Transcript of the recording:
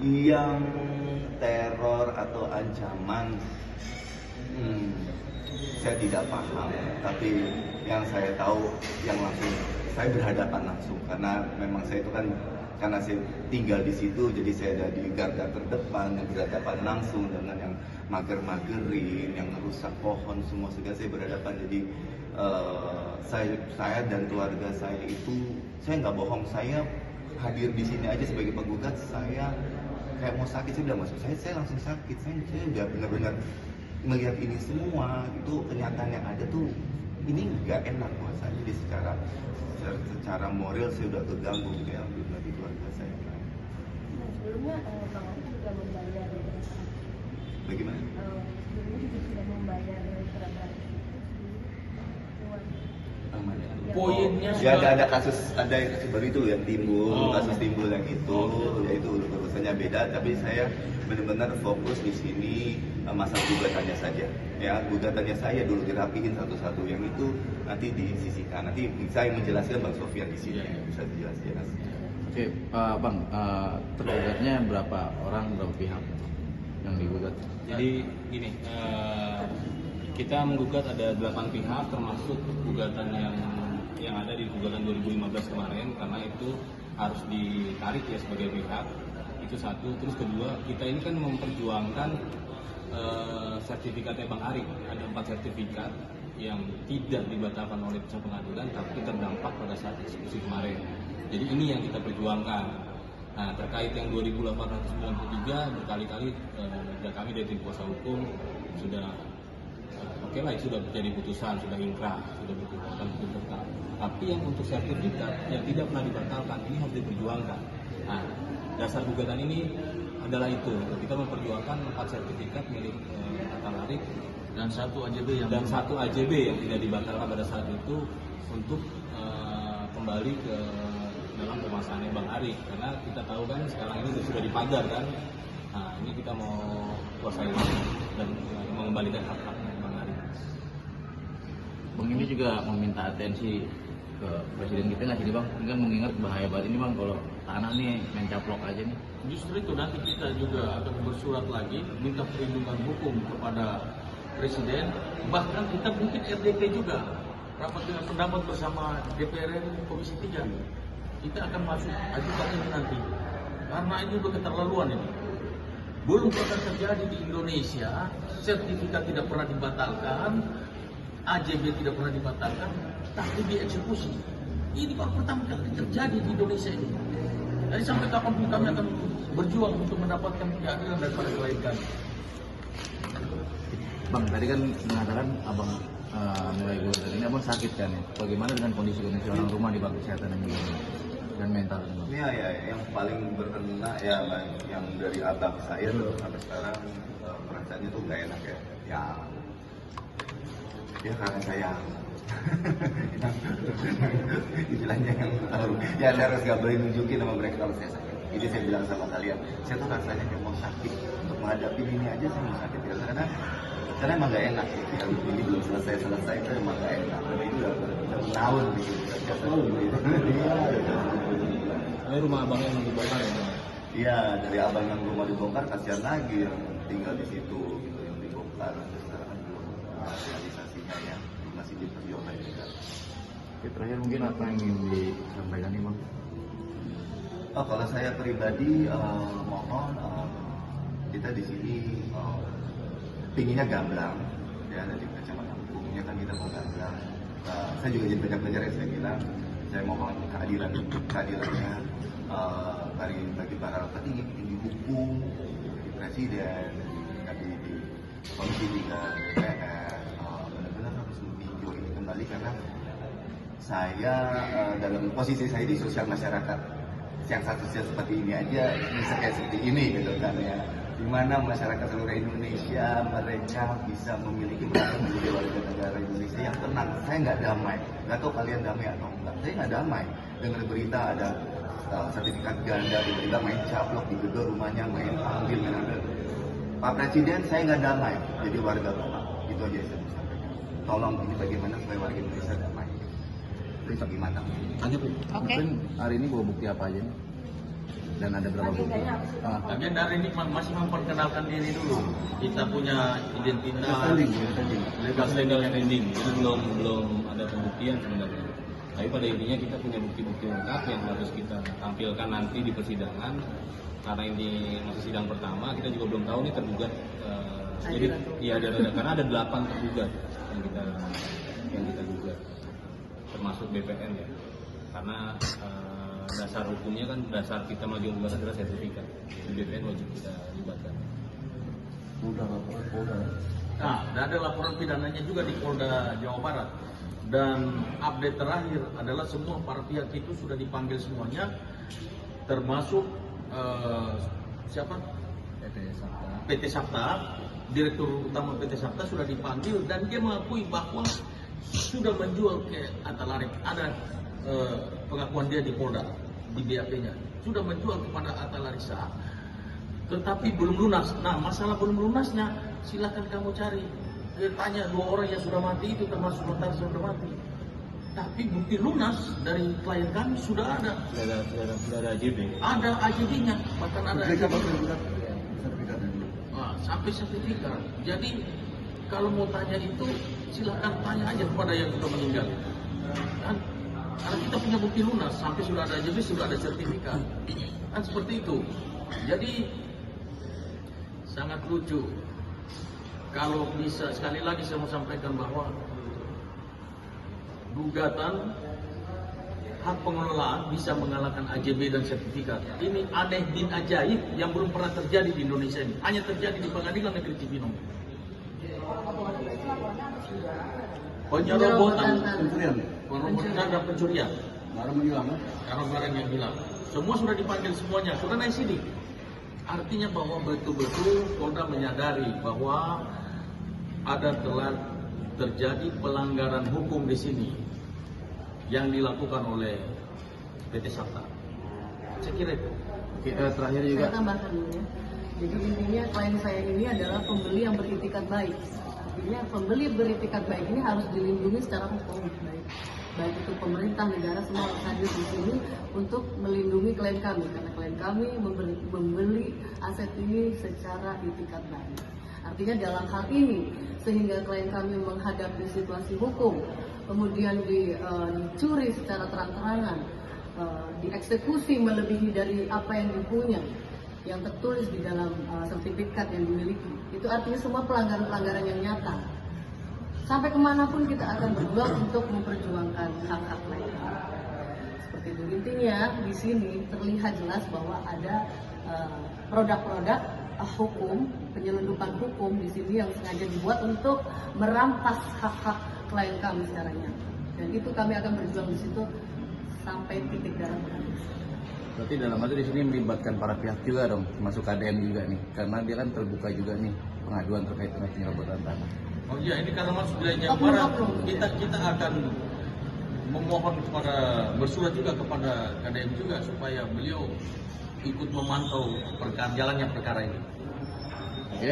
Yang teror atau ancaman, saya tidak paham. Tapi yang saya tahu, yang langsung saya berhadapan langsung, karena memang saya itu kan, karena saya tinggal di situ, jadi saya ada di garda terdepan yang berhadapan langsung dengan yang mager-magerin, yang merusak pohon semua, sehingga saya berhadapan. Jadi saya dan keluarga saya itu, saya nggak bohong, saya hadir di sini aja sebagai penggugat, saya kayak mau sakit, saya bilang masuk saya langsung sakit, saya udah benar-benar melihat ini semua, itu kenyataan yang ada tuh, ini nggak enak buat saya. Jadi secara moral saya udah terganggu gitu ya, bagi keluarga saya. Nah, sebelumnya Bang Ari juga membayar Bagaimana? sebelumnya juga sudah membayar berapa Poinnya ya ada kasus yang baru itu yang timbul, kasus timbul yang itu, ya itu urusannya beda. Tapi saya benar-benar fokus di sini masalah gugatannya saja. Ya, gugatannya saya dulu dirapihin satu-satu, yang itu nanti disisihkan. Nanti saya menjelaskan Bang Sofyan di sini, bisa dijelaskan. Oke, Bang, tergugatnya berapa orang, berapa pihak yang digugat? Jadi gini, kita menggugat ada 8 pihak, termasuk gugatan yang ada di gugatan 2015 kemarin, karena itu harus ditarik ya sebagai pihak. Itu satu. Terus kedua, kita ini kan memperjuangkan sertifikatnya Bang Ari. Ada 4 sertifikat yang tidak dibatalkan oleh putusan pengadilan, tapi terdampak pada saat eksekusi kemarin. Jadi ini yang kita perjuangkan. Nah, terkait yang 2893, berkali-kali kami dari tim kuasa hukum sudah oke lah, itu sudah jadi putusan, sudah ingkrah, sudah berputusan tetap. Tapi yang untuk sertifikat yang tidak pernah dibatalkan, ini harus diperjuangkan. Nah, dasar gugatan ini adalah itu. Kita memperjuangkan 4 sertifikat milik Kata Larik Dan satu AJB yang tidak dibatalkan pada saat itu, untuk kembali ke dalam pemasangan Bang Ari. Karena kita tahu kan sekarang ini sudah dipagar kan. Nah, ini kita mau kuasai dan mengembalikan hak-haknya Bang Ari. Bang, ini juga meminta atensi ke presiden kita nggak sih Bang? Ini kan mengingat bahaya banget ini Bang, kalau tanah nih main caplok aja nih. Justru itu nanti kita juga akan bersurat lagi minta perlindungan hukum kepada presiden, bahkan kita mungkin RDP juga rapat dengan pendapat bersama DPR RI Komisi 3. Kita akan masuk ajukan ini nanti, karena ini udah keterlaluan ini. Belum pernah terjadi di Indonesia, sertifikat tidak pernah dibatalkan, AJB tidak pernah dibatalkan, tapi dieksekusi. Ini baru pertama kali terjadi di Indonesia ini. Jadi sampai kapanpun kami akan berjuang untuk mendapatkan keadilan daripada klien kami. Bang, tadi kan mengatakan Abang mulai gugat ini Abang sakit kan ya? Bagaimana dengan kondisi orang rumah di Bang, kesehatan dan mental? Ya, yang paling berkena ya yang dari abang saya tuh sampai sekarang perasaannya tuh nggak enak ya. Ya karena saya istilahnya yang tahu. Ya saya harus nggak boleh nunjukin sama mereka kalau saya sakit. Jadi saya bilang sama kalian, saya tuh rasanya kayak mau sakit untuk menghadapi ini aja, saya mau sakit ya, karena emang nggak enak gitu ya. Ini belum selesai itu emang nggak enak. Tapi itu udah tahun gitu. Ini rumah abang yang dibongkar ya? Iya, dari abang yang rumah dibongkar, kasihan lagi yang tinggal di situ gitu, yang dibongkar. Sekarang belum realisasinya ya, masih diperjuangkan juga. Oke, terakhir mungkin apa yang ingin disampaikan nih Bang? Kalau saya pribadi mohon kita di sini pinginnya gamblang ya, dari kacamata hukumnya kan kita mau gamblang. Saya juga jadi banyak belajar yang saya bilang, saya mohon keadilannya bagi para petinggi hukum, di presiden, di komisi 3 DPR, benar-benar harus meninjau ini kembali, karena saya dalam posisi saya di sosial masyarakat yang statusnya seperti ini aja bisa kayak seperti ini gitu kan ya, dimana masyarakat seluruh Indonesia mereka bisa memiliki menjadi warga negara Indonesia yang tenang. Saya nggak damai, nggak tahu kalian damai atau enggak, saya nggak damai dengar berita ada sertifikat ganda, tiba-tiba main caplok digedor rumahnya, main ambil. Pak Presiden, saya nggak damai jadi warga Bapak, itu aja yang saya mau sampaikan. Tolong ini bagaimana supaya warga Indonesia damai. Itu gimana? Oke. Hari ini bawa bukti apa aja nih? dan ada berapa bukti? Agendanya apa sih? Ah, Agenda hari ini masih memperkenalkan diri dulu. Kita punya identitas, legal standing. Jadi belum ada pembuktian sebenarnya. Tapi pada intinya kita punya bukti-bukti lengkap yang harus kita tampilkan nanti di persidangan. Karena ini masih sidang pertama, kita juga belum tahu nih tergugat. Jadi ya karena ada 8 tergugat yang kita gugat, termasuk BPN ya. Karena dasar hukumnya kan dasar kita maju gugatan adalah sertifikat. Di BPN wajib kita libatkan. Nah, ada laporan pidananya juga di Polda Jawa Barat. Dan update terakhir adalah semua para pihak itu sudah dipanggil semuanya, termasuk siapa? PT Sabta, Direktur Utama PT Sabta sudah dipanggil dan dia mengakui bahwa sudah menjual ke Atalarik. Ada pengakuan dia di Polda, di BAP-nya sudah menjual kepada Atalariksa, tetapi belum lunas. Nah, masalah belum lunasnya silakan kamu cari. Tanya 2 orang yang sudah mati itu termasuk notaris yang sudah mati. Tapi bukti lunas dari klien kami sudah ada. Sudah ada AJB. Ada AJB-nya, bahkan ada AJB. Nah, sampai sertifikat. Jadi kalau mau tanya itu silakan tanya aja kepada yang sudah meninggal. Kan? Karena kita punya bukti lunas, sampai sudah ada AJB, sudah ada sertifikat. Kan seperti itu. Jadi sangat lucu. Kalau bisa, sekali lagi saya mau sampaikan bahwa gugatan hak pengelolaan bisa mengalahkan AJB dan sertifikat. Ini aneh bin ajaib yang belum pernah terjadi di Indonesia ini. Hanya terjadi di Pengadilan Negeri Cibinong. Penyerobotan, penyerobotan dan pencurian. Barang-barang yang hilang. Semua sudah dipanggil semuanya, sudah naik sidik. Artinya bahwa betul-betul Polda menyadari bahwa ada telah terjadi pelanggaran hukum di sini yang dilakukan oleh PT Sabta. Saya kira itu. Oke, terakhir juga. Saya tambahkan dulu ya. Jadi intinya klien saya ini adalah pembeli yang beritikat baik. Artinya pembeli beritikat baik ini harus dilindungi secara hukum baik itu pemerintah, negara, semua harus hadir di sini untuk melindungi klien kami karena klien kami membeli aset ini secara itikat baik. Artinya dalam hal ini sehingga klien kami menghadapi situasi hukum, kemudian dicuri secara terang-terangan, dieksekusi melebihi dari apa yang dipunya, yang tertulis di dalam sertifikat yang dimiliki. Itu artinya semua pelanggaran-pelanggaran yang nyata. Sampai kemanapun kita akan berjuang untuk memperjuangkan hak-hak klien. Seperti itu. Intinya di sini terlihat jelas bahwa ada produk-produk hukum, penyelundupan hukum di sini yang sengaja dibuat untuk merampas hak-hak klien kami secara nyata. Dan itu kami akan berjuang di situ sampai titik darah habis. Berarti dalam hal di sini melibatkan para pihak juga dong, termasuk KDM juga nih, karena dia kan terbuka juga nih pengaduan terkait dengan penyerobotan tanah. Oh iya, ini karena masuk wilayah Jawa Barat, kita akan memohon kepada, bersurat juga kepada KDM juga supaya beliau ikut memantau jalannya perkara ini. Oke.